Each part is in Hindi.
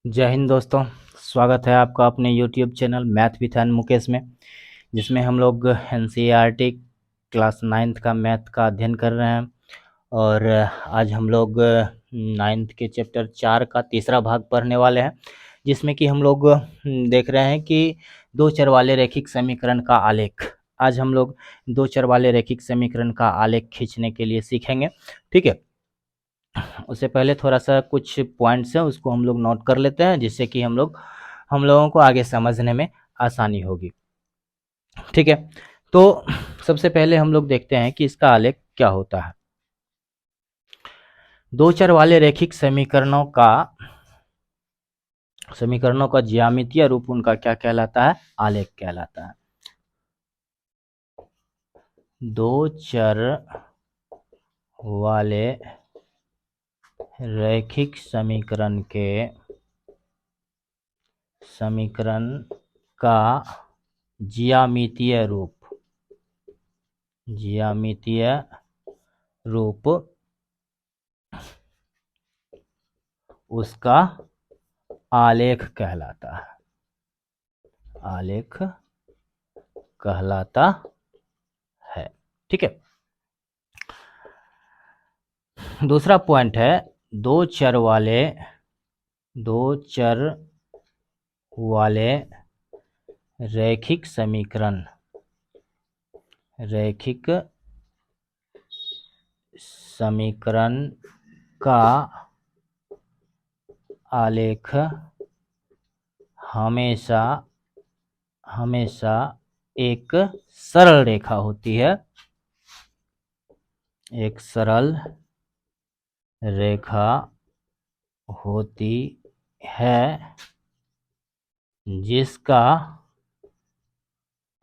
जय हिंद दोस्तों। स्वागत है आपका अपने YouTube channel math with an Mukesh में, जिसमें हम लोग NCERT क्लास 9th का मैथ का अध्ययन कर रहे हैं। और आज हम लोग 9th के चैप्टर 4 का तीसरा भाग पढ़ने वाले हैं, जिसमें कि हम लोग देख रहे हैं कि दो चर वाले रैखिक समीकरण का आलेख। आज हम लोग दो चर वाले रैखिक समीकरण का आलेख खींचने के लिए सीखेंगे। ठीक है, उससे पहले थोड़ा सा कुछ पॉइंट्स हैं उसको हम लोग नोट कर लेते हैं, जिससे कि हम लोगों को आगे समझने में आसानी होगी। ठीक है, तो सबसे पहले हम लोग देखते हैं कि इसका आलेख क्या होता है। दो चर वाले रैखिक समीकरणों का ज्यामितीय रूप उनका क्या कहलाता है? आलेख कहलाता है। दो चर वाले रैखिक समीकरण का ज्यामितीय रूप उसका आलेख कहलाता है। ठीक है, दूसरा पॉइंट है दो चर वाले रैखिक समीकरण का आलेख हमेशा एक सरल रेखा होती है, जिसका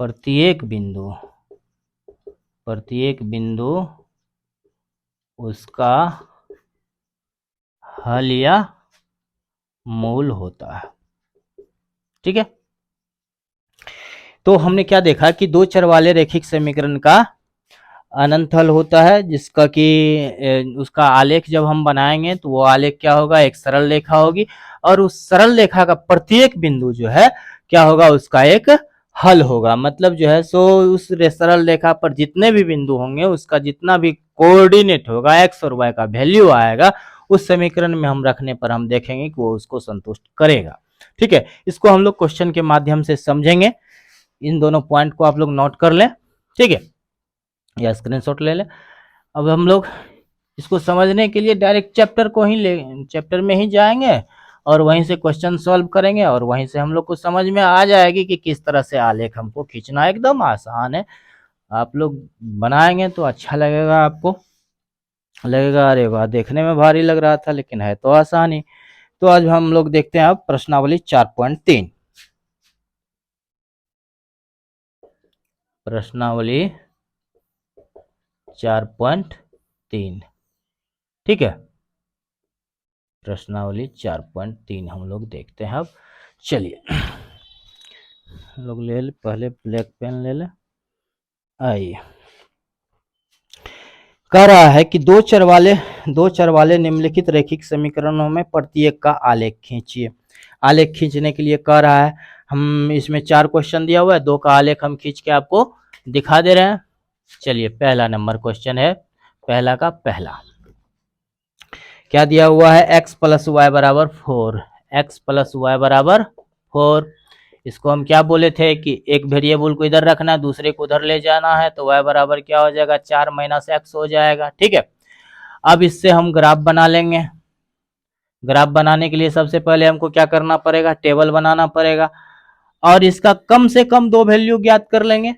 प्रत्येक बिंदु उसका हल या मूल होता है। ठीक है, तो हमने क्या देखा कि दो चर वाले रैखिक समीकरण का अनंत हल होता है, जिसका कि उसका आलेख जब हम बनाएंगे तो वो आलेख क्या होगा? एक सरल रेखा होगी, और उस सरल रेखा का प्रत्येक बिंदु जो है क्या होगा? उसका एक हल होगा। मतलब जो है सो उस सरल रेखा पर जितने भी बिंदु होंगे उसका जितना भी कोऑर्डिनेट होगा, एक्स और वाई का वैल्यू आएगा, उस समीकरण में हम रखने पर हम देखेंगे कि वो उसको संतुष्ट करेगा। ठीक है, इसको हम लोग क्वेश्चन के माध्यम से समझेंगे। इन दोनों पॉइंट को आप लोग नोट कर लें। ठीक है, या स्क्रीनशॉट ले लें। अब हम लोग इसको समझने के लिए डायरेक्ट चैप्टर में ही जाएंगे और वहीं से क्वेश्चन सॉल्व करेंगे, और वहीं से हम लोग को समझ में आ जाएगी कि किस तरह से आलेख हमको खींचना। एकदम आसान है, आप लोग बनाएंगे तो अच्छा लगेगा। आपको लगेगा अरे वाह, देखने में भारी लग रहा था लेकिन है तो आसान ही। तो आज हम लोग देखते हैं अब प्रश्नावली 4.3। प्रश्नावली 4.3। ठीक है, प्रश्नावली 4.3 हम लोग देखते हैं अब। चलिए लोग ले ले, पहले ब्लैक पेन ले ले। आइए, कह रहा है कि दो चर वाले निम्नलिखित रैखिक समीकरणों में प्रत्येक का आलेख खींचिए। आलेख खींचने के लिए कह रहा है, हम इसमें 4 क्वेश्चन दिया हुआ है, 2 का आलेख हम खींच के आपको दिखा दे रहे हैं। चलिए, पहला नंबर क्वेश्चन है, पहला का पहला क्या दिया हुआ है? x प्लस वाई बराबर 4। x प्लस वाई बराबर 4। इसको हम क्या बोले थे कि एक वेरिएबल को इधर रखना है, दूसरे को उधर ले जाना है, तो y बराबर क्या हो जाएगा? 4 माइनस एक्स हो जाएगा। ठीक है, अब इससे हम ग्राफ बना लेंगे। ग्राफ बनाने के लिए सबसे पहले हमको क्या करना पड़ेगा? टेबल बनाना पड़ेगा, और इसका कम से कम 2 वैल्यू ज्ञात कर लेंगे।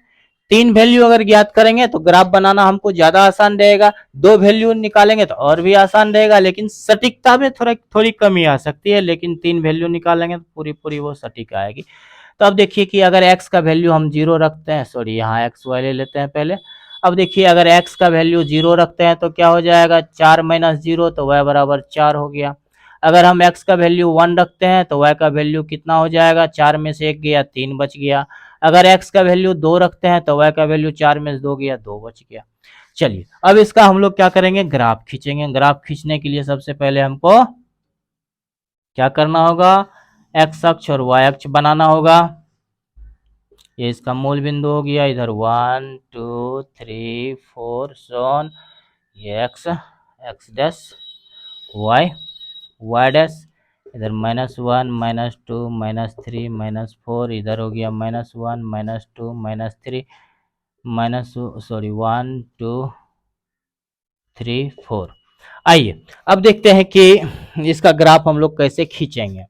3 वैल्यू अगर ज्ञात करेंगे तो ग्राफ बनाना हमको ज्यादा आसान रहेगा। 2 वैल्यू निकालेंगे तो और भी आसान रहेगा, लेकिन सटीकता में थोड़ी कमी आ सकती है। लेकिन 3 वैल्यू निकालेंगे तो पूरी वो सटीक आएगी। तो अब देखिए कि अगर x का वैल्यू हम 0 रखते हैं, सॉरी यहाँ x वाई ले लेते हैं पहले। अब देखिए अगर x का वैल्यू 0 रखते हैं तो क्या हो जाएगा? 4 माइनस 0, तो y बराबर 4 हो गया। अगर हम x का वैल्यू 1 रखते हैं तो y का वैल्यू कितना हो जाएगा? 4 में से 1 गया, 3 बच गया। अगर x का वैल्यू 2 रखते हैं तो y का वैल्यू 4 में से 2 गया, 2 बच गया। चलिए, अब इसका हम लोग क्या करेंगे? ग्राफ खींचेंगे। ग्राफ खींचने के लिए सबसे पहले हमको क्या करना होगा, एक्स अक्ष और वाई अक्ष बनाना होगा। ये इसका मूल बिंदु हो गया, इधर 1 2 3 4 सोन, ये x x dash, y y dash, इधर -1 -2 -3 -4, इधर हो गया -1 -2 -3 1 2 3 4। आइए अब देखते हैं कि इसका ग्राफ हम लोग कैसे खींचेंगे।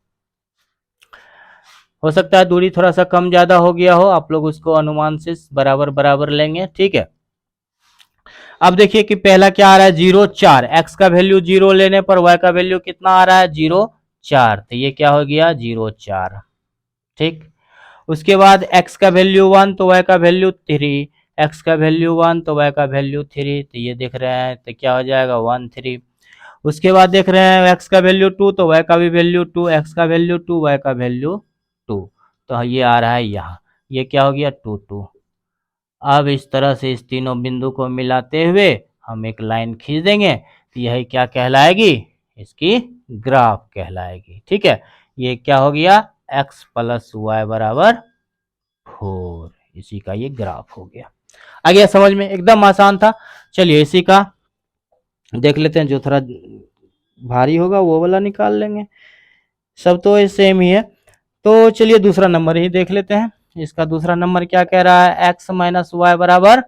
हो सकता है दूरी थोड़ा सा कम ज्यादा हो गया हो, आप लोग उसको अनुमान से बराबर बराबर लेंगे, ठीक है। अब देखिए कि पहला क्या आ रहा है, 0 4, एक्स का वैल्यू 0 लेने पर वाई का वैल्यू कितना आ रहा है, 0 4, तो ये क्या हो गया 0 4, ठीक। उसके बाद x का वैल्यू 1 तो y का वैल्यू 3, x का वैल्यू 1 तो y का वैल्यू 3, तो ये देख रहे हैं तो क्या हो जाएगा 1 3। उसके बाद देख रहे हैं x का वैल्यू 2 तो y का भी वैल्यू 2, x का वैल्यू 2 y का वैल्यू 2, तो ये आ रहा है यहाँ, ये क्या हो गया 2 2। अब इस तरह से इस तीनों बिंदु को मिलाते हुए हम एक लाइन खींच देंगे, तो यही क्या कहलाएगी, इसकी ग्राफ कहलाएगी, ठीक है। ये क्या हो गया, x प्लस वाई बराबर 4, इसी का ये ग्राफ हो गया। आ गया समझ में, एकदम आसान था। चलिए इसी का देख लेते हैं, जो थोड़ा भारी होगा वो वाला निकाल लेंगे, सब तो सेम ही है। तो चलिए दूसरा नंबर ही देख लेते हैं। इसका दूसरा नंबर क्या कह रहा है, x माइनस वाई बराबर,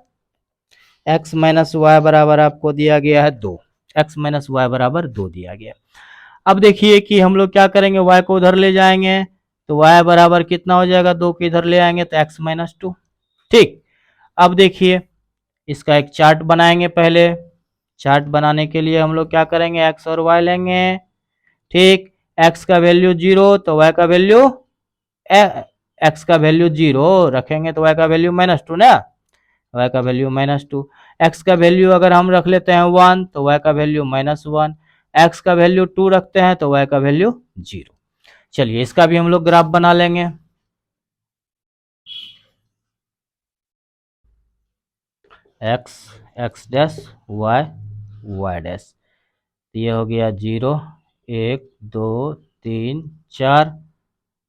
x माइनस वाई बराबर आपको दिया गया है 2, x माइनस वाई बराबर 2 दिया गया। अब देखिए कि हम लोग क्या करेंगे, y को उधर ले जाएंगे तो y बराबर कितना हो जाएगा, 2 को इधर ले आएंगे तो x माइनस 2, ठीक। अब देखिए इसका एक चार्ट बनाएंगे, पहले चार्ट बनाने के लिए हम लोग क्या करेंगे, x और y लेंगे, ठीक। x का वैल्यू 0 तो y का वैल्यू, x का वैल्यू 0 रखेंगे तो y का वैल्यू -2 ना, y का वैल्यू -2। x का वैल्यू अगर हम रख लेते हैं 1 तो y का वैल्यू -1, x का वैल्यू 2 रखते हैं तो y का वैल्यू 0। चलिए इसका भी हम लोग ग्राफ बना लेंगे। x x dash y y dash, ये हो गया 0 1 2 3 4,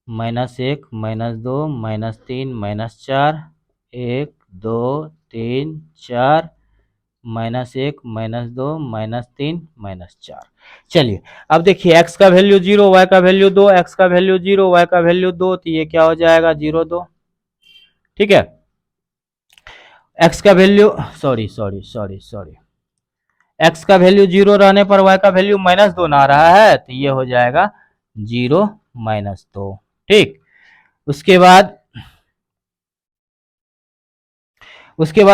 -1 -2 -3 -4, 1 2 3 4, -1 -2 -3 -4। चलिए अब देखिए x का वैल्यू 0 y का वैल्यू 2, x का वैल्यू 0 y का वैल्यू 2, तो ये क्या हो जाएगा 0 2, ठीक है। x का वैल्यू सॉरी x का वैल्यू 0 रहने पर y का वैल्यू -2 ना रहा है, तो ये हो जाएगा 0 -2, ठीक। उसके बाद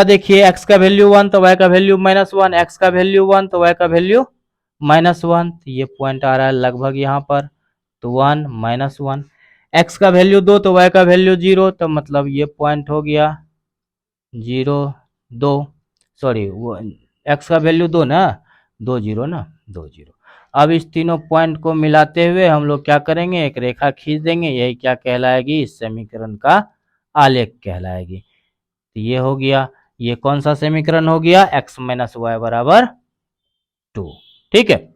देखिए x का वैल्यू 1 तो y का वैल्यू -1, x का वैल्यू 1 तो y का वैल्यू -1, तो ये पॉइंट आ रहा है लगभग यहाँ पर, तो 1 -1। x का वैल्यू 2 तो y का वैल्यू 0, तो मतलब ये पॉइंट हो गया 0 2, सॉरी वो x का वैल्यू 2 ना, 2 0 ना, 2 0। अब इस तीनों पॉइंट को मिलाते हुए हम लोग क्या करेंगे, एक रेखा खींच देंगे, यही क्या कहलाएगी, इस समीकरण का आलेख कहलाएगी। तो ये हो गया, ये कौन सा समीकरण हो गया, x माइनस वाई बराबर 2, ठीक है।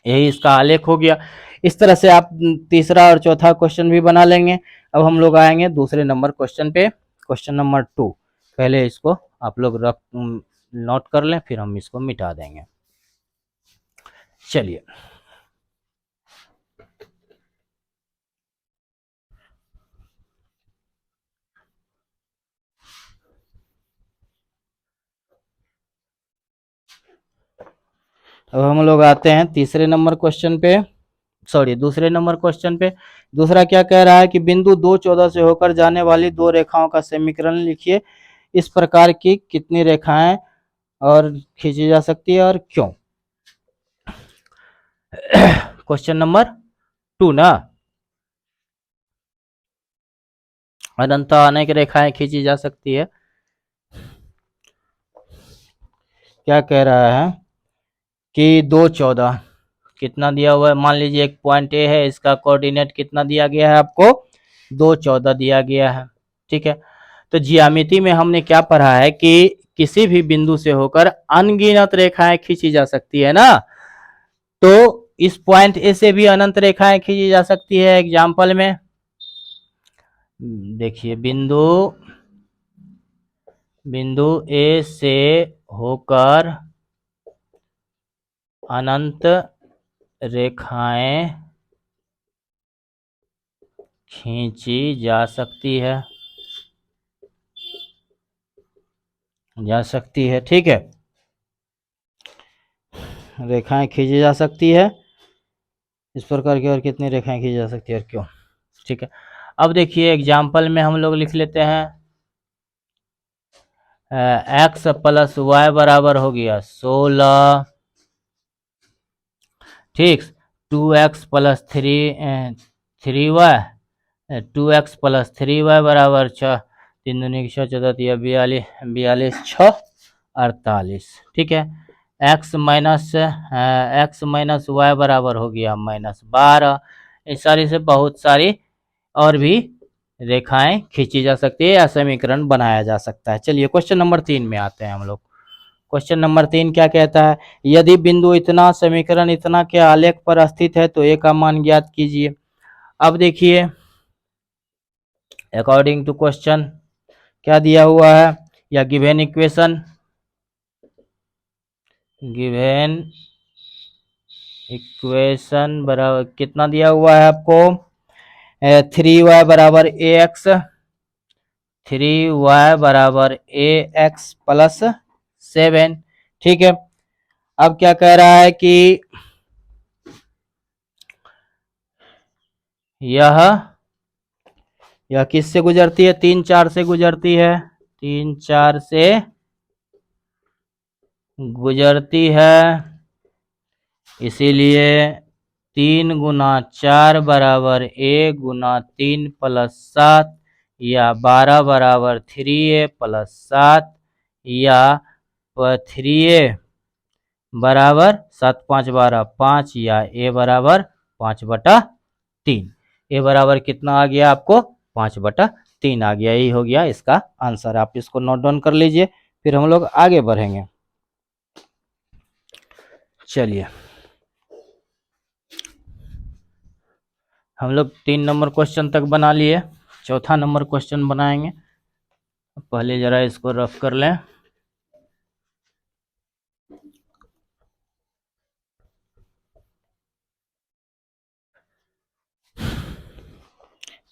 यही इसका आलेख हो गया। इस तरह से आप तीसरा और चौथा क्वेश्चन भी बना लेंगे। अब हम लोग आएंगे दूसरे नंबर क्वेश्चन पे, क्वेश्चन नंबर 2। पहले इसको आप लोग नोट कर लें, फिर हम इसको मिटा देंगे। चलिए अब हम लोग आते हैं तीसरे नंबर क्वेश्चन पे, सॉरी दूसरे नंबर क्वेश्चन पे। दूसरा क्या कह रहा है कि बिंदु 2 14 से होकर जाने वाली दो रेखाओं का समीकरण लिखिए। इस प्रकार की कितनी रेखाएं और खींची जा सकती है और क्यों। क्वेश्चन नंबर 2 ना, अनंतः अनेक रेखाएं खींची जा सकती है। क्या कह रहा है कि 2 14 कितना दिया हुआ है, मान लीजिए एक पॉइंट ए है, इसका कोऑर्डिनेट कितना दिया गया है आपको, 2 14 दिया गया है, ठीक है। तो ज्यामिति में हमने क्या पढ़ा है कि किसी भी बिंदु से होकर अनगिनत रेखाएं खींची जा सकती है ना। तो इस पॉइंट ए से भी अनंत रेखाएं खींची जा सकती है। एग्जाम्पल में देखिए, बिंदु ए से होकर अनंत रेखाएं खींची जा सकती है, ठीक है। रेखाएं खींची जा सकती है इस प्रकार की, और कितनी रेखाएं खींची जा सकती है और क्यों, ठीक है। अब देखिए एग्जाम्पल में हम लोग लिख लेते हैं x प्लस वाई बराबर हो गया 16, ठीक। 2x plus 3y, 2x plus 3y बराबर 6, 3 दूनी 6, 14 42, 6 48, ठीक है। x माइनस वाई बराबर हो गया -12। इस सारी से बहुत सारी और भी रेखाएं खींची जा सकती है या समीकरण बनाया जा सकता है। चलिए क्वेश्चन नंबर 3 में आते हैं हम लोग। क्वेश्चन नंबर 3 क्या कहता है, यदि बिंदु इतना समीकरण इतना के आलेख पर स्थित है तो a का मान ज्ञात कीजिए। अब देखिए अकॉर्डिंग टू क्वेश्चन क्या दिया हुआ है, या गिवन इक्वेशन बराबर कितना दिया हुआ है आपको, 3y बराबर ax, 3y बराबर ax प्लस 7, ठीक है। अब क्या कह रहा है कि यह किससे गुजरती है, 3 4 से गुजरती है, 3 4 से गुजरती है, इसीलिए 3 गुना 4 बराबर 1 गुना 3 प्लस 7, या 12 बराबर 3a प्लस 7, या 3a बराबर 7 5 12 5, या a बराबर 5/3। a बराबर कितना आ गया आपको, 5/3 आ गया। यही हो गया इसका आंसर। आप इसको नोट डाउन कर लीजिए, फिर हम लोग आगे बढ़ेंगे। चलिए हम लोग 3 नंबर क्वेश्चन तक बना लिए, चौथा नंबर क्वेश्चन बनाएंगे। पहले जरा इसको रफ कर लें।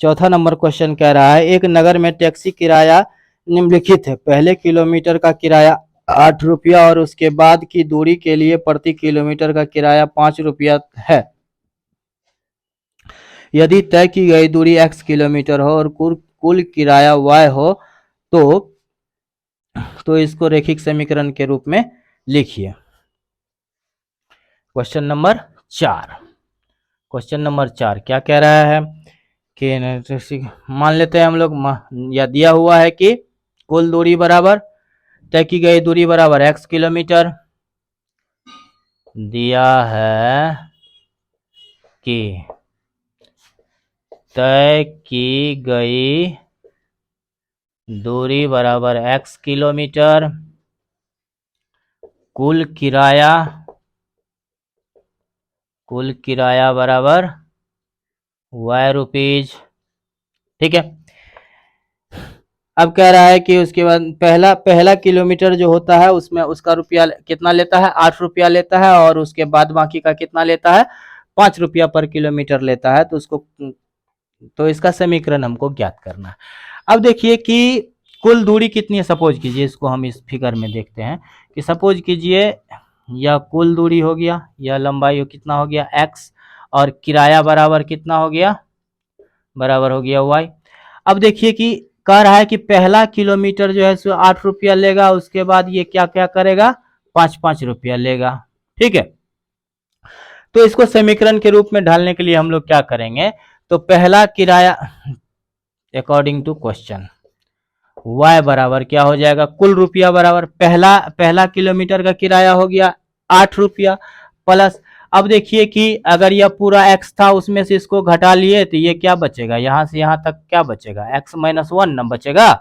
चौथा नंबर क्वेश्चन कह रहा है, एक नगर में टैक्सी किराया निम्नलिखित है। पहले किलोमीटर का किराया 8 रुपया और उसके बाद की दूरी के लिए प्रति किलोमीटर का किराया 5 रुपया है। यदि तय की गई दूरी x किलोमीटर हो और कुल किराया y हो तो इसको रैखिक समीकरण के रूप में लिखिए। क्वेश्चन नंबर 4 क्या कह रहा है कि मान लेते हैं हम लोग, या दिया हुआ है कि कुल दूरी बराबर, तय की गई दूरी बराबर x किलोमीटर, दिया है कि तय की गई दूरी बराबर x किलोमीटर, कुल किराया बराबर y रुपीज, ठीक है। अब कह रहा है कि उसके बाद पहला किलोमीटर जो होता है उसमें उसका रुपया कितना लेता है, 8 रुपया लेता है, और उसके बाद बाकी का कितना लेता है, 5 रुपया पर किलोमीटर लेता है। तो इसका समीकरण हमको ज्ञात करना है। अब देखिए कि कुल दूरी कितनी है, सपोज कीजिए, इसको हम इस फिगर में देखते हैं कि सपोज कीजिए यह कुल दूरी हो गया, यह लंबाई कितना हो गया x, और किराया बराबर कितना हो गया, बराबर हो गया y। अब देखिए कि कह रहा है कि पहला किलोमीटर जो है सो 8 रुपया लेगा, उसके बाद ये क्या क्या करेगा, 5 रुपया लेगा, ठीक है। तो इसको समीकरण के रूप में ढालने के लिए हम लोग क्या करेंगे, तो पहला किराया अकॉर्डिंग टू क्वेश्चन y बराबर क्या हो जाएगा, कुल रुपया बराबर पहला किलोमीटर का किराया हो गया 8 रुपया प्लस, अब देखिए कि अगर यह पूरा x था उसमें से इसको घटा लिए तो ये क्या बचेगा, यहां से यहां तक क्या बचेगा, x - 1 न बचेगा।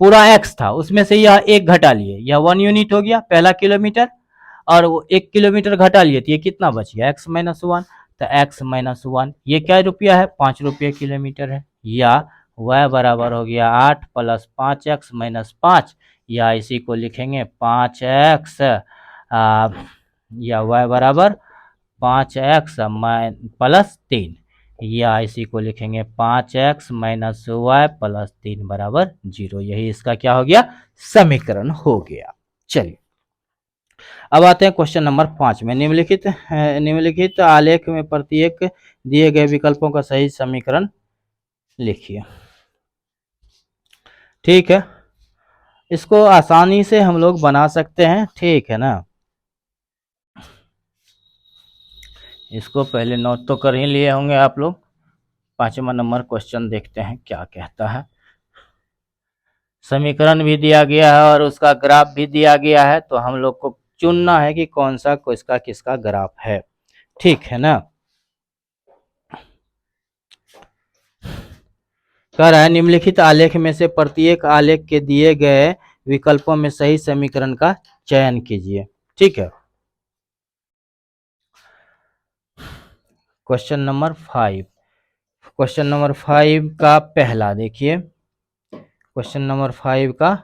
पूरा x था उसमें से यह एक घटा लिए, यह 1 यूनिट हो गया पहला किलोमीटर, और वो 1 किलोमीटर घटा लिए तो ये कितना बच गया, x माइनस वन। तो x माइनस वन ये क्या रुपया है, 5 रुपये किलोमीटर है। या y बराबर हो गया 8 प्लस 5x माइनस 5, या इसी को लिखेंगे 5x या y बराबर 5x प्लस 3, या इसी को लिखेंगे 5x माइनस वाई प्लस 3 बराबर 0। यही इसका क्या हो गया, समीकरण हो गया। चलिए अब आते हैं क्वेश्चन नंबर 5 में। निम्नलिखित आलेख में प्रत्येक दिए गए विकल्पों का सही समीकरण लिखिए। ठीक है, इसको आसानी से हम लोग बना सकते हैं, ठीक है ना। इसको पहले नोट तो कर ही लिए होंगे आप लोग। 5वां नंबर क्वेश्चन देखते हैं क्या कहता है। समीकरण भी दिया गया है और उसका ग्राफ भी दिया गया है, तो हम लोग को चुनना है कि कौन सा किसका किसका ग्राफ है, ठीक है ना। कह रहा है निम्नलिखित आलेख में से प्रत्येक आलेख के दिए गए विकल्पों में सही समीकरण का चयन कीजिए, ठीक है। क्वेश्चन नंबर 5, क्वेश्चन नंबर 5 का पहला देखिए। क्वेश्चन नंबर 5 का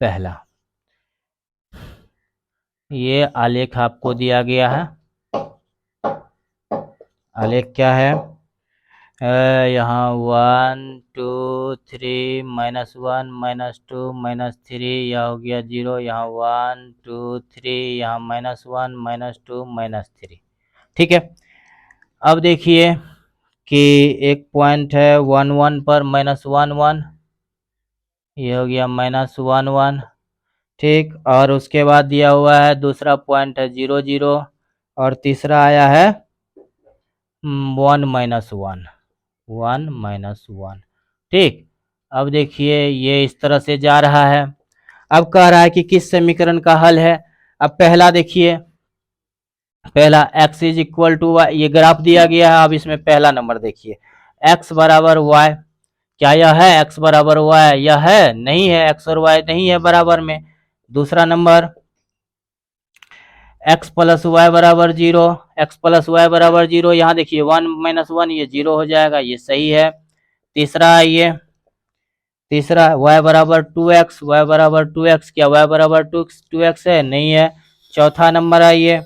पहला, ये आलेख आपको दिया गया है। आलेख क्या है, यहाँ 1 2 3 -1 -2 -3, यह हो गया 0, यहाँ 1 2 3, यहाँ -1 -2 -3, ठीक है। अब देखिए कि एक पॉइंट है 1 1 पर -1 1, ये हो गया -1 1, ठीक। और उसके बाद दिया हुआ है दूसरा पॉइंट है 0 0, और तीसरा आया है 1 -1 1 -1, ठीक। अब देखिए ये इस तरह से जा रहा है। अब कह रहा है कि किस समीकरण का हल है। अब पहला देखिए, पहला x is equal to y, ये ग्राफ दिया गया है। अब इसमें पहला नंबर देखिए, x बराबर y, क्या यह है x बराबर y, यह है नहीं है, x और y नहीं है बराबर में। दूसरा नंबर x प्लस वाई बराबर 0, x प्लस वाई बराबर 0, यहाँ देखिए 1 -1 ये 0 हो जाएगा, ये सही है। तीसरा ये, तीसरा y बराबर 2x, y बराबर 2x, क्या y बराबर 2x है, नहीं है। चौथा नंबर आइए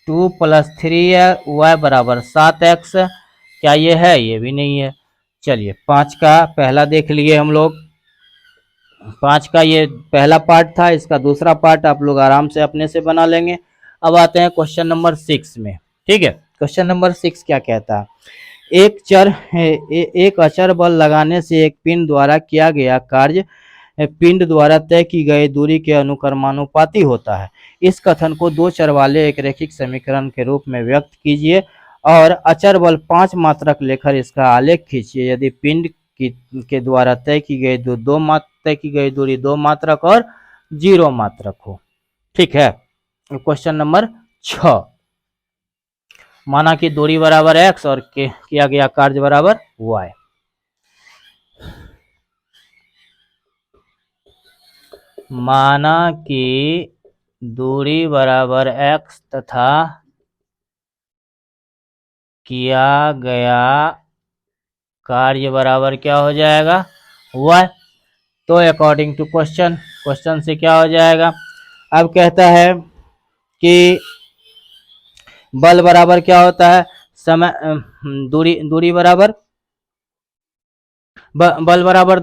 2 + 3 है, y बराबर 7x, क्या ये है, ये भी नहीं है। चलिए 5 का पहला देख लिए हम लोग। 5 का ये पहला पार्ट था, इसका दूसरा पार्ट आप लोग आराम से अपने से बना लेंगे। अब आते हैं क्वेश्चन नंबर 6 में, ठीक है। क्वेश्चन नंबर 6 क्या कहता है, एक अचर बल लगाने से एक पिंड द्वारा किया गया कार्य पिंड द्वारा तय की गई दूरी के अनुक्रमानुपाती होता है। इस कथन को दो चर वाले एक रैखिक समीकरण के रूप में व्यक्त कीजिए और अचर बल 5 मात्रक लेकर इसका आलेख खींचिए यदि पिंड के द्वारा तय की गई दूरी 2 मात्रक और 0 मात्रक हो, ठीक है। क्वेश्चन नंबर 6, माना कि दूरी बराबर x और किया गया कार्य बराबर y। माना कि दूरी बराबर x तथा किया गया कार्य बराबर क्या हो जाएगा, y। तो अकॉर्डिंग टू क्वेश्चन से क्या हो जाएगा। अब कहता है कि बल बराबर क्या होता है, समय दूरी बराबर बल बराबर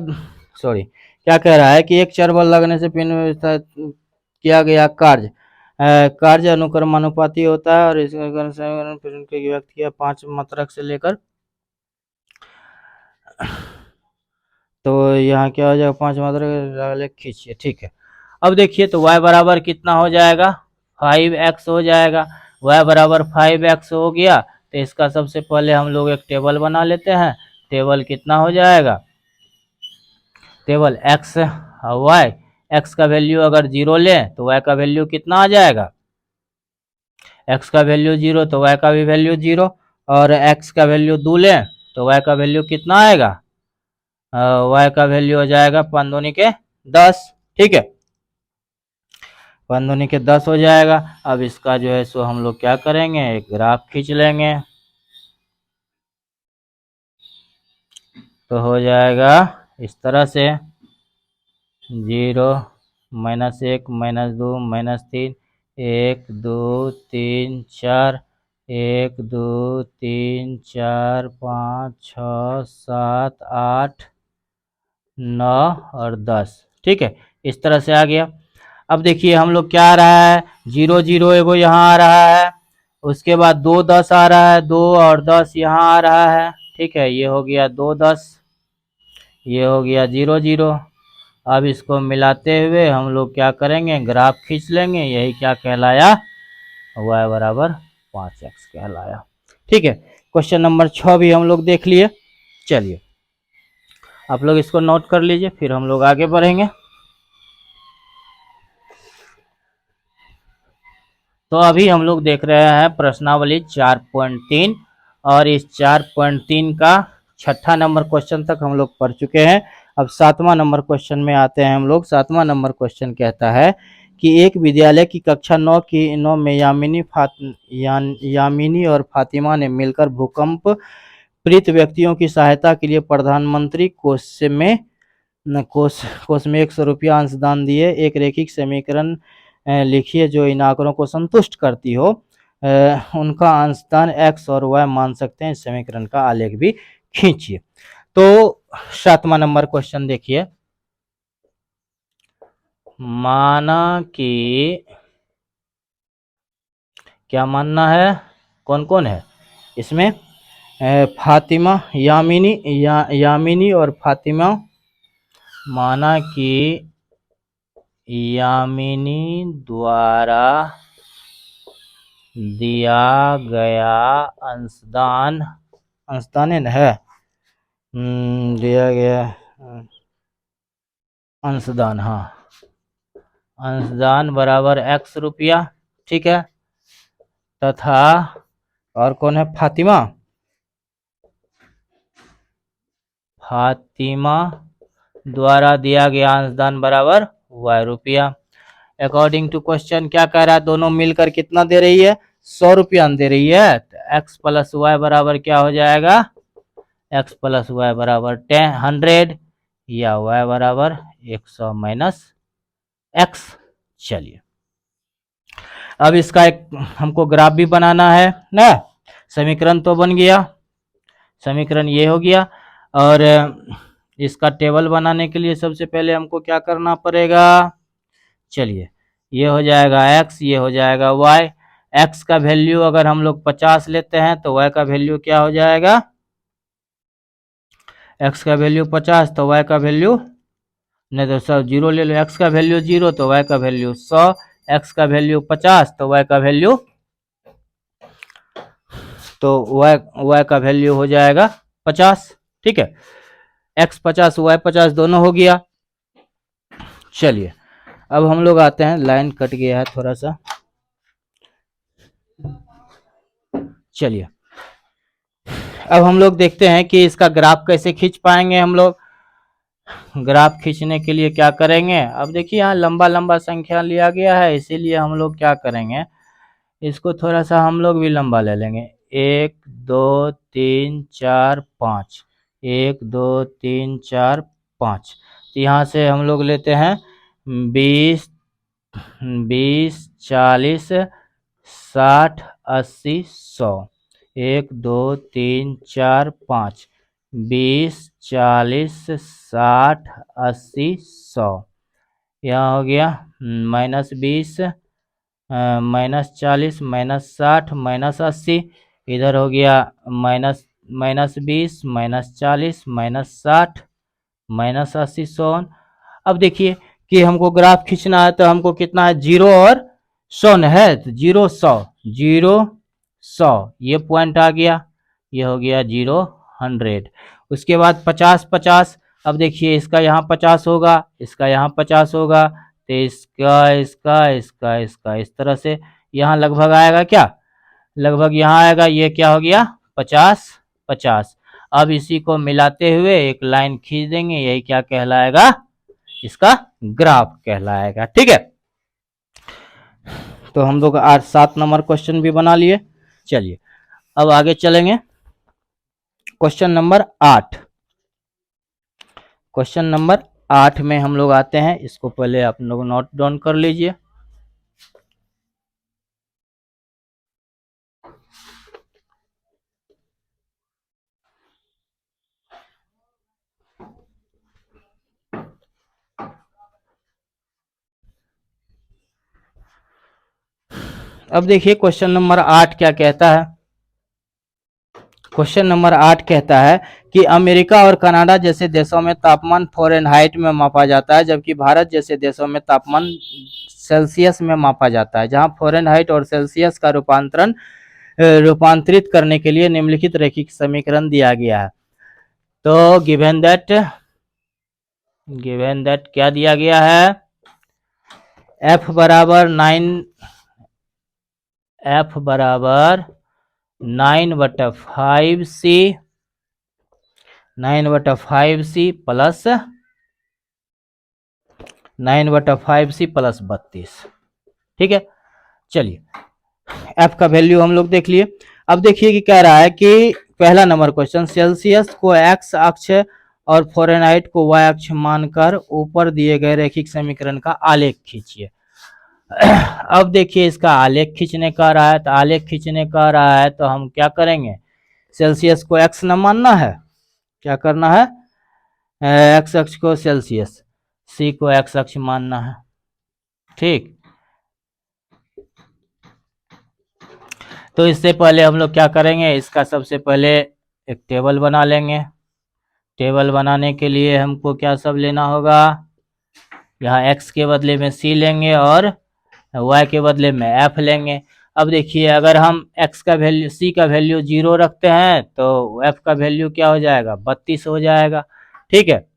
सॉरी क्या कह रहा है कि एक चर बल लगने से पिंड में किया गया कार्य अनुक्रमानुपाती होता है और इसके व्यक्त किया 5 मात्रक से लेकर, तो यहाँ क्या हो जाएगा 5 मात्रक खींचिए, ठीक है। अब देखिए तो y बराबर कितना हो जाएगा, 5x हो जाएगा। y बराबर 5x हो गया तो इसका सबसे पहले हम लोग एक टेबल बना लेते हैं। टेबल कितना हो जाएगा, टेबल x और y, x का वैल्यू अगर 0 लें तो y का वैल्यू कितना आ जाएगा, x का वैल्यू 0 तो y का भी वैल्यू 0, और x का वैल्यू 2 लें तो y का वैल्यू कितना आएगा, y का वैल्यू हो जाएगा 5 दूनी के 10, ठीक है। 5 दूनी के 10 हो जाएगा। अब इसका जो है सो हम लोग क्या करेंगे, एक ग्राफ खींच लेंगे तो हो जाएगा इस तरह से 0 -1 -2 -3 1 2 3 4 1 2 3 4 5 6 7 8 9 और 10। ठीक है, इस तरह से आ गया। अब देखिए हम लोग क्या आ रहा है, 0 0 एगो यहाँ आ रहा है, उसके बाद 2 10 आ रहा है, 2 और 10 यहाँ आ रहा है। ठीक है, ये हो गया 2 10, ये हो गया 0 0। अब इसको मिलाते हुए हम लोग क्या करेंगे, ग्राफ खींच लेंगे। यही क्या कहलाया, y बराबर 5x कहलाया। ठीक है, क्वेश्चन नंबर 6 भी हम लोग देख लिए। चलिए आप लोग इसको नोट कर लीजिए, फिर हम लोग आगे बढ़ेंगे। तो अभी हम लोग देख रहे हैं प्रश्नावली 4.3 और इस 4.3 का 6ठा नंबर क्वेश्चन तक हम लोग पढ़ चुके हैं। अब 7वां नंबर क्वेश्चन में आते हैं हम लोग। 7वां नंबर क्वेश्चन कहता है कि एक विद्यालय की कक्षा 9 में यामिनी और फातिमा ने मिलकर भूकंप पीड़ित व्यक्तियों की सहायता के लिए प्रधानमंत्री कोष में 100 रुपया अंशदान दिए। एक रैखिक समीकरण लिखिए जो इन आंकड़ों को संतुष्ट करती हो। उनका अंशदान x और y मान सकते हैं। इस समीकरण का आलेख भी खींचिए। तो 7वां नंबर क्वेश्चन देखिए, माना कि क्या मानना है, कौन कौन है इसमें, फातिमा यामिनी और फातिमा, माना कि यामिनी द्वारा दिया गया अंशदान है, दिया गया अंशदान, हाँ, अंशदान बराबर x रुपया। ठीक है, तथा और कौन है, फातिमा द्वारा दिया गया अंशदान बराबर y रुपया। अकॉर्डिंग टू क्वेश्चन क्या कह रहा है, दोनों मिलकर कितना दे रही है, 100 रुपया दे रही है। तो x प्लस वाई बराबर क्या हो जाएगा, x प्लस वाई बराबर 100 या y बराबर 100 माइनस x। चलिए अब इसका एक हमको ग्राफ भी बनाना है ना। समीकरण तो बन गया, समीकरण ये हो गया। और इसका टेबल बनाने के लिए सबसे पहले हमको क्या करना पड़ेगा, चलिए ये हो जाएगा x, ये हो जाएगा y। x का वैल्यू अगर हम लोग 50 लेते हैं तो y का वैल्यू क्या हो जाएगा, x का वैल्यू 50 तो y का वैल्यू, नहीं तो सब 0 ले लो, x का वैल्यू 0 तो y का वैल्यू 100, x का वैल्यू 50 तो y का वैल्यू, तो y का वैल्यू हो जाएगा 50। ठीक है, x 50 y 50 दोनों हो गया। चलिए अब हम लोग आते हैं, लाइन कट गया है थोड़ा सा। चलिए अब हम लोग देखते हैं कि इसका ग्राफ कैसे खींच पाएंगे। हम लोग ग्राफ खींचने के लिए क्या करेंगे, अब देखिए यहाँ लंबा लंबा संख्या लिया गया है, इसीलिए हम लोग क्या करेंगे, इसको थोड़ा सा हम लोग भी लंबा ले लेंगे। 1 2 3 4 5, 1 2 3 4 5। तो यहाँ से हम लोग लेते हैं 20 40 60 80 100। 1 2 3 4 5, 20 40 60 80 100। यहाँ हो गया -20 -40 -60 -80। इधर हो गया -20 -40 -60 -80 100। अब देखिए कि हमको ग्राफ खींचना है तो हमको कितना है, 0 और 100 है, तो 0 100 0 100 ये पॉइंट आ गया, ये हो गया 0 100। उसके बाद 50 50। अब देखिए इसका यहाँ 50 होगा, इसका यहाँ 50 होगा, तो इसका इस तरह से यहाँ लगभग आएगा, क्या लगभग यहाँ आएगा, ये क्या हो गया 50 50। अब इसी को मिलाते हुए एक लाइन खींच देंगे, यही क्या कहलाएगा, इसका ग्राफ कहलाएगा। ठीक है, तो हम लोग आज 7 नंबर क्वेश्चन भी बना लिए। चलिए अब आगे चलेंगे। क्वेश्चन नंबर 8, क्वेश्चन नंबर 8 में हम लोग आते हैं। इसको पहले आप लोग नोट डाउन कर लीजिए। अब देखिए क्वेश्चन नंबर 8 क्या कहता है। क्वेश्चन नंबर 8 कहता है कि अमेरिका और कनाडा जैसे देशों में तापमान फ़ारेनहाइट में मापा जाता है, जबकि भारत जैसे देशों में तापमान सेल्सियस में मापा जाता है। जहां फ़ारेनहाइट और सेल्सियस का रूपांतरित करने के लिए निम्नलिखित रैखिक समीकरण दिया गया है। तो गिवन दैट क्या दिया गया है, F बराबर 9/5C 9/5C plus 9/5C plus 32। ठीक है, चलिए F का वैल्यू हम लोग देख लिए। अब देखिए कि कह रहा है कि पहला नंबर क्वेश्चन, सेल्सियस को x अक्ष और फ़ारेनहाइट को y अक्ष मानकर ऊपर दिए गए रैखिक समीकरण का आलेख खींचिए। अब देखिए इसका आलेख खींचने का रहा है, तो आलेख खींचने का रहा है तो हम क्या करेंगे, सेल्सियस को x न मानना है, क्या करना है, x अक्ष को सेल्सियस, c को x अक्ष मानना है। ठीक, तो इससे पहले हम लोग क्या करेंगे, इसका सबसे पहले एक टेबल बना लेंगे। टेबल बनाने के लिए हमको क्या सब लेना होगा, यहाँ x के बदले में c लेंगे और y के बदले में f लेंगे। अब देखिए अगर हम x का वैल्यू, c का वैल्यू 0 रखते हैं तो f का वैल्यू क्या हो जाएगा, 32 हो जाएगा। ठीक है,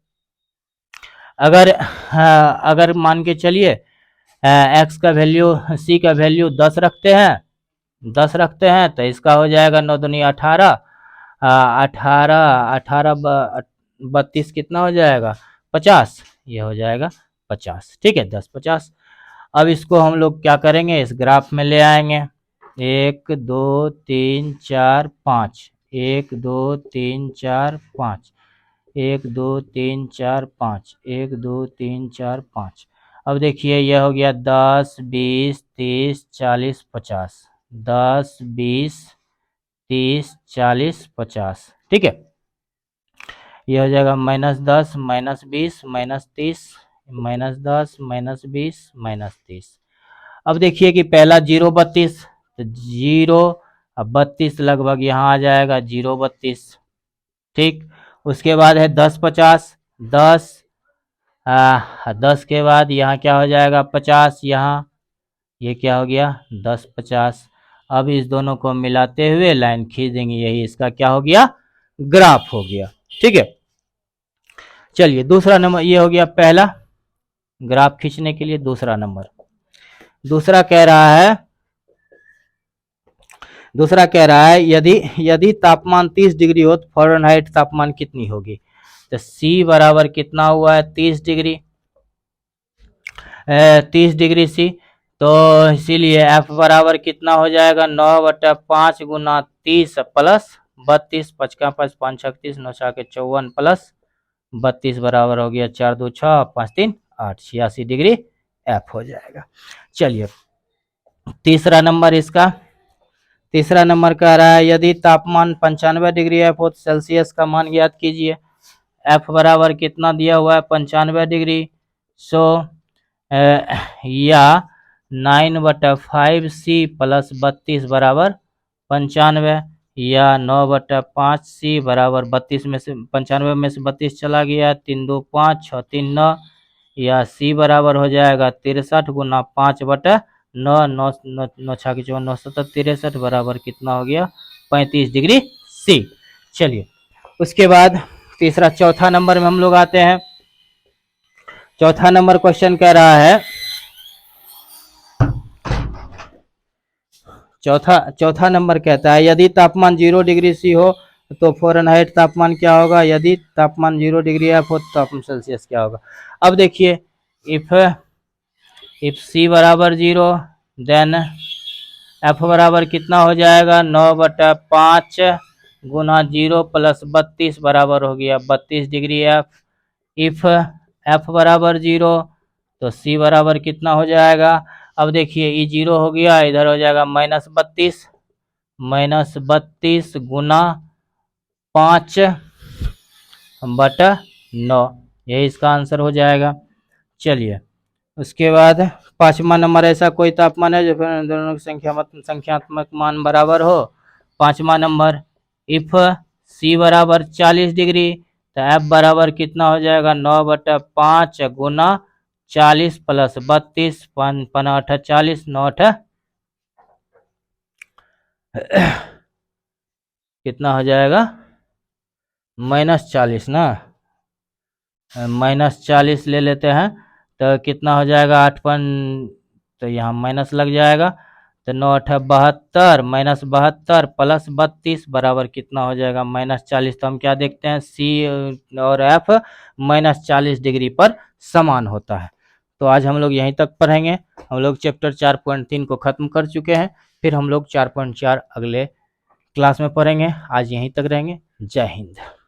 अगर मान के चलिए x का वैल्यू, c का वैल्यू 10 रखते हैं, 10 रखते हैं तो इसका हो जाएगा 9 दूनी 18, 32 कितना हो जाएगा, 50, ये हो जाएगा 50। ठीक है, 10 50। अब इसको हम लोग क्या करेंगे, इस ग्राफ में ले आएंगे। 1 2 3 4 5, 1 2 3 4 5, 1 2 3 4 5, 1 2 3 4 5। अब देखिए यह हो गया 10 20 30 40 50, 10 20 30 40 50। ठीक है, ये हो जाएगा -10 -20 -30 -10 -20 -30। अब देखिए कि पहला 0 32, तो 0 अब 32 लगभग यहाँ आ जाएगा 0 32। ठीक, उसके बाद है 10 50, 10 10 के बाद यहाँ क्या हो जाएगा 50, यहाँ ये क्या हो गया 10 50। अब इस दोनों को मिलाते हुए लाइन खींच देंगे, यही इसका क्या हो गया, ग्राफ हो गया। ठीक है, चलिए दूसरा नंबर, ये हो गया पहला ग्राफ खींचने के लिए। दूसरा नंबर, दूसरा कह रहा है यदि तापमान 30 डिग्री हो तो फ़ारेनहाइट तापमान कितनी होगी। तो C बराबर कितना हुआ है 30 डिग्री, 30 डिग्री C, तो इसीलिए F बराबर कितना हो जाएगा 9/5 गुना 30 प्लस 32, 5 का 5 5 36 9 6 के 54 प्लस 32 बराबर हो गया 4 2 6 5 3 8, 86 डिग्री F हो जाएगा। चलिए तीसरा नंबर, इसका तीसरा नंबर कह रहा है यदि तापमान 95 डिग्री F हो तो सेल्सियस का मान ज्ञात कीजिए। F बराबर कितना दिया हुआ है 95 डिग्री, सो या 9/5C प्लस 32 बराबर 95, या 9/5C बराबर 32 में से 95 में से 32 चला गया, 3 2 5 6 3 9, या C बराबर हो जाएगा 63 गुना 5/9, 9 9 9 6 के 54 9 7 63 बराबर कितना हो गया 35 डिग्री C। चलिए उसके बाद तीसरा, चौथा नंबर में हम लोग आते हैं। चौथा नंबर क्वेश्चन कह रहा है, चौथा नंबर कहता है यदि तापमान 0 डिग्री C हो तो फ़ारेनहाइट तापमान क्या होगा, यदि तापमान 0 डिग्री F हो तो तापमान सेल्सियस क्या होगा। अब देखिए इफ सी बराबर 0 देन एफ बराबर कितना हो जाएगा 9/5 गुना 0 प्लस 32 बराबर हो गया 32 डिग्री एफ। इफ एफ बराबर 0 तो सी बराबर कितना हो जाएगा। अब देखिए ये 0 हो गया, इधर हो जाएगा -32 गुना 5/9, यही इसका आंसर हो जाएगा। चलिए उसके बाद 5वां नंबर, ऐसा कोई तापमान है जो दोनों संख्यात्मक मान बराबर हो। 5वां नंबर, इफ सी बराबर 40 डिग्री तो एफ बराबर कितना हो जाएगा 9/5 गुना 40 प्लस 32 5 40 9 कितना हो जाएगा -40 ना, -40 ले लेते हैं तो कितना हो जाएगा 8 तो यहाँ माइनस लग जाएगा तो 9 8 72 -72 प्लस 32 बराबर कितना हो जाएगा -40। तो हम क्या देखते हैं सी और एफ -40 डिग्री पर समान होता है। तो आज हम लोग यहीं तक पढ़ेंगे। हम लोग चैप्टर 4.3 को ख़त्म कर चुके हैं, फिर हम लोग 4.4 अगले क्लास में पढ़ेंगे। आज यहीं तक रहेंगे। जय हिंद।